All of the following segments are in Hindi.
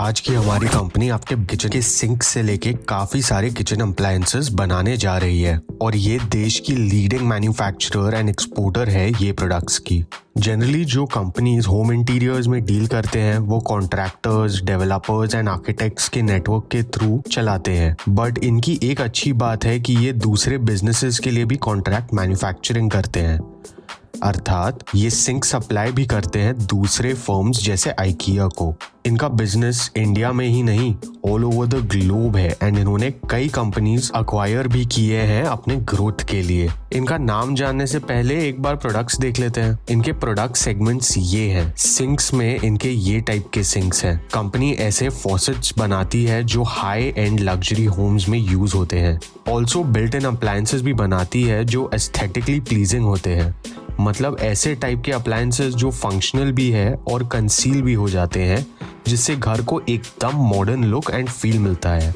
आज की हमारी कंपनी आपके किचन के सिंक से लेके काफी सारे किचन अप्लायंसेस बनाने जा रही है और ये देश की लीडिंग मैन्युफैक्चरर एंड एक्सपोर्टर है ये प्रोडक्ट्स की। जनरली जो कंपनीज होम इंटीरियर्स में डील करते हैं वो कॉन्ट्रैक्टर्स, डेवलपर्स एंड आर्किटेक्ट्स के नेटवर्क के थ्रू चलाते हैं, बट इनकी एक अच्छी बात है कि ये दूसरे बिजनेसेस के लिए भी कॉन्ट्रैक्ट मैन्युफैक्चरिंग करते हैं, अर्थात ये सिंक सप्लाई भी करते हैं दूसरे फर्म्स जैसे आइकिया को। इनका बिजनेस इंडिया में ही नहीं ऑल ओवर द ग्लोब है एंड इन्होंने कई कंपनीज अक्वायर भी किए हैं अपने ग्रोथ के लिए। इनका नाम जानने से पहले एक बार प्रोडक्ट्स देख लेते हैं। इनके प्रोडक्ट सेगमेंट्स ये हैं। सिंक्स में इनके ये टाइप के सिंक्स हैं। कंपनी ऐसे फॉसेट्स बनाती है जो हाई एंड लग्जरी होम्स में यूज होते हैं। ऑल्सो बिल्ट इन अप्लायंसेस भी बनाती है जो एस्थेटिकली प्लीजिंग होते हैं, मतलब ऐसे टाइप के अप्लायंसेस जो फंक्शनल भी है और कंसील भी हो जाते हैं, जिससे घर को एकदम मॉडर्न लुक एंड फील मिलता है।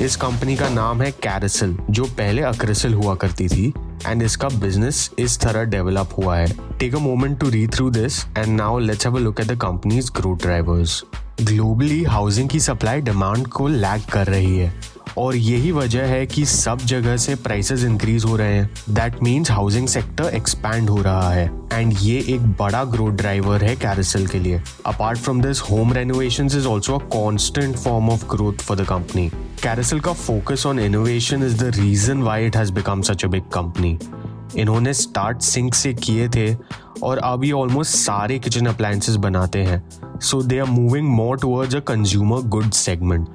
इस कंपनी का नाम है कैरसल, जो पहले अक्रिसल हुआ करती थी एंड इसका बिजनेस इस तरह डेवलप हुआ है। Take a moment to read through this and now let's have a look at the company's growth drivers. Globally housing की सप्लाई डिमांड को लैग कर रही है और यही वजह है कि सब जगह से प्राइसेस इंक्रीज हो रहे हैं। That means housing sector expand हो रहा है एंड ये एक बड़ा ग्रोथ ड्राइवर है कैरसल के लिए। Apart from this, home renovations is also a constant form of growth for the company. Carysil का focus on innovation is the reason why it has become such a big company. इन्होंने स्टार्ट सिंक से किए थे और अब ये ऑलमोस्ट सारे किचन अप्लायंसेस बनाते हैं। So they are moving more towards a consumer goods segment.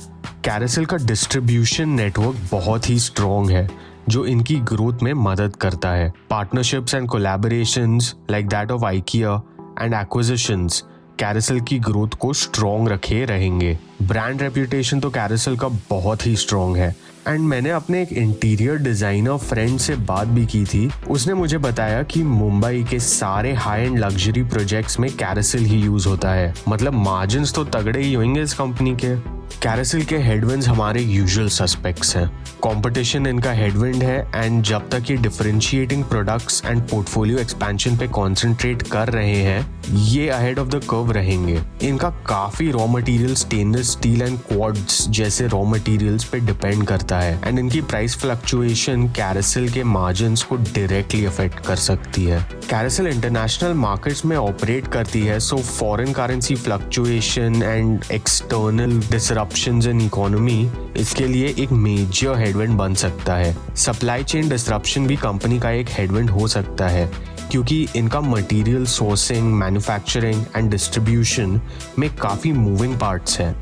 Carysil का डिस्ट्रीब्यूशन नेटवर्क बहुत ही स्ट्रॉन्ग है जो इनकी ग्रोथ में मदद करता है। Partnerships and collaborations like that of IKEA and acquisitions carousel की ग्रोथ को स्ट्रॉन्ग रखे रहेंगे। ब्रांड रेप्यूटेशन तो कैरसल का बहुत ही स्ट्रॉन्ग है एंड मैंने अपने एक इंटीरियर डिजाइनर फ्रेंड से बात भी की थी। उसने मुझे बताया कि मुंबई के सारे हाई एंड लग्जरी प्रोजेक्ट्स में कैरसल ही यूज होता है, मतलब मार्जिन्स तो तगड़े ही होंगे इस कंपनी के। कैरसल के हेडविंड्स हमारे यूजुअल सस्पेक्ट्स हैं। कंपटीशन इनका हेडविंड है एंड जब तक ये differentiating products and portfolio expansion पे कंसंट्रेट कर रहे हैं, ये अहेड ऑफ द कर्व रहेंगे। इनका काफी raw material stainless steel and quartz जैसे रॉ मटेरियल्स पे डिपेंड करता है एंड इनकी प्राइस फ्लक्चुएशन कैरसल के मार्जिन्स को डायरेक्टली अफेक्ट कर सकती है। कैरसल इंटरनेशनल मार्केट्स में ऑपरेट करती है, so foreign currency fluctuation and external disruptions in economy इसके लिए एक मेजर हेडविंड बन सकता है। सप्लाई चेन डिसरप्शन भी कंपनी का एक हेडविंड हो सकता है क्योंकि इनका material sourcing, manufacturing and distribution में काफ़ी मूविंग पार्ट्स हैं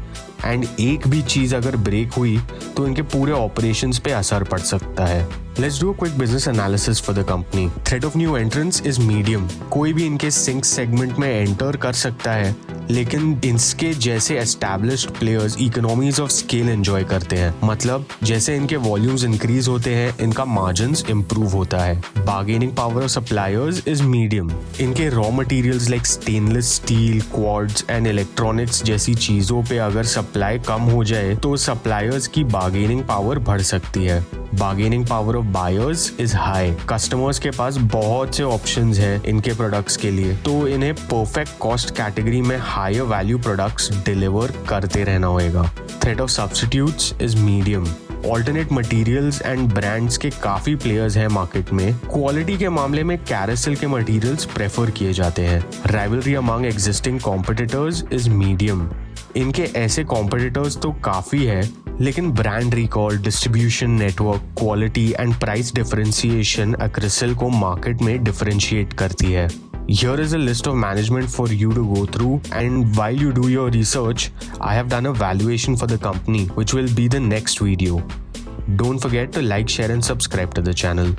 एंड एक भी चीज़ अगर ब्रेक हुई तो इनके पूरे ऑपरेशंस पे असर पड़ सकता है। Let's do a quick business analysis for the company. Threat of new entrants is medium. कोई भी इनके सिंक सेगमेंट में एंटर कर सकता है, लेकिन इनके जैसे established players economies of scale enjoy करते हैं। मतलब जैसे इनके वॉल्यूम्स इंक्रीज होते हैं, इनका मार्जिन्स इंप्रूव होता है। Bargaining power of suppliers is medium. इनके raw materials like stainless steel, quartz and electronics जैसी चीजों पे अगर सप्लाई कम हो जाए तो सप्लायर्स की बार्गेनिंग पावर बढ़ सकती है। Bargaining power of buyers is high. Customers के पास बहुत से ऑप्शंस हैं इनके प्रोडक्ट्स के लिए, तो इन्हें परफेक्ट कॉस्ट कैटेगरी में हायर वैल्यू प्रोडक्ट्स डिलीवर करते रहना होगा। Threat of substitutes is medium. Alternate materials and brands के काफी प्लेयर्स हैं मार्केट में। क्वालिटी के मामले में कैरसल के मटेरियल्स प्रेफर किए जाते हैं। Rivalry among existing competitors is medium. इनके ऐसे कॉम्पिटिटर्स तो काफी है, लेकिन brand recall, distribution network, quality and price differentiation Acrysil को मार्केट में डिफरेंशिएट करती है। Here is a list of management for you to go through, and while you do your research, I have done a valuation for the company, which will be the next video. Don't forget to like, share and subscribe to the channel.